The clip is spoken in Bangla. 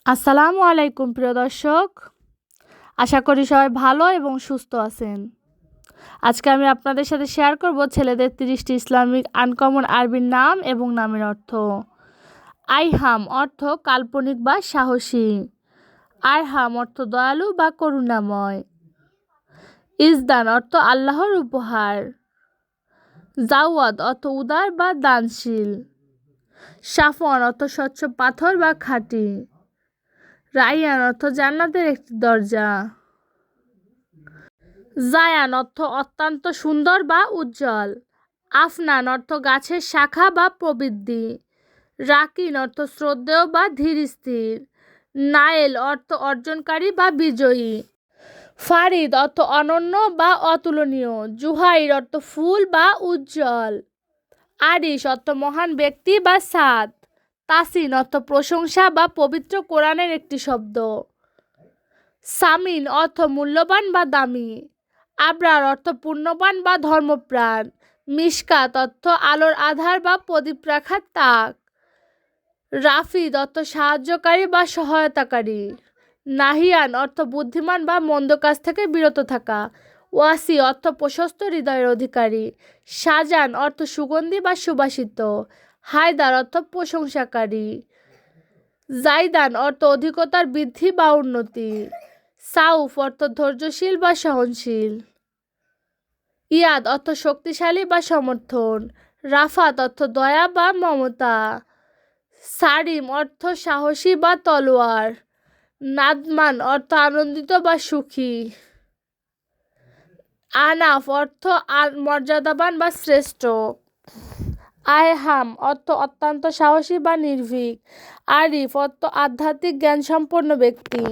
আসসালামু আলাইকুম প্রিয় দর্শক, আশা করি সবাই ভালো এবং সুস্থ আছেন। আজকে আমি আপনাদের সাথে শেয়ার করব ছেলেদের 30টি ইসলামিক আনকমন আরবি নাম এবং নামের অর্থ। আইহাম অর্থ কাল্পনিক বা সাহসী। আরহাম অর্থ দয়ালু বা করুণাময়। ইজদান অর্থ আল্লাহর উপহার। জাওয়াদ অর্থ উদার বা দানশীল। সাফওয়ান অর্থ স্বচ্ছ পাথর বা খাঁটি। রাইয়ান অর্থ জান্নাতের একটি দরজা। জায়ান অর্থ অত্যন্ত সুন্দর বা উজ্জ্বল। আফনান অর্থ গাছের শাখা বা প্রবৃদ্ধি। রাকিন অর্থ শ্রদ্ধেয় বা ধীর স্থির। নায়েল অর্থ অর্জনকারী বা বিজয়ী। ফারিদ অর্থ অনন্য বা অতুলনীয়। জুহাইর অর্থ ফুল বা উজ্জ্বল। আরিশ অর্থ মহান ব্যক্তি বা সাদ। তাসিন অর্থ প্রশংসা বা পবিত্র কোরআনের একটি শব্দ। সামিন অর্থ মূল্যবান বা দামি। আবরার অর্থ পুণ্যবান বা ধর্মপ্রাণ। মিশকাত অর্থ আলোর আধার বা প্রদীপ রাখার তাক। রাফিদ অর্থ সাহায্যকারী বা সহায়তাকারী। নাহিয়ান অর্থ বুদ্ধিমান বা মন্দ কাজ থেকে বিরত থাকা। ওয়াসি অর্থ প্রশস্ত হৃদয়ের অধিকারী। শাহজান অর্থ সুগন্ধি বা সুবাসিত। হায়দার অর্থ প্রশংসাকারী। জাইদান অর্থ অধিকতার বৃদ্ধি বা উন্নতি। সাউফ অর্থ ধৈর্যশীল বা সহনশীল। ইয়াদ অর্থ শক্তিশালী বা সমর্থন। রাফাত অর্থ দয়া বা মমতা। সারিম অর্থ সাহসী বা তলোয়ার। নাদমান অর্থ আনন্দিত বা সুখী। আনাফ অর্থ মর্যাদাবান বা শ্রেষ্ঠ। আয়হাম অর্থ অত্যন্ত সাহসী বা নির্ভীক। আরিফ অর্থ আধ্যাত্মিক জ্ঞানসম্পন্ন ব্যক্তি।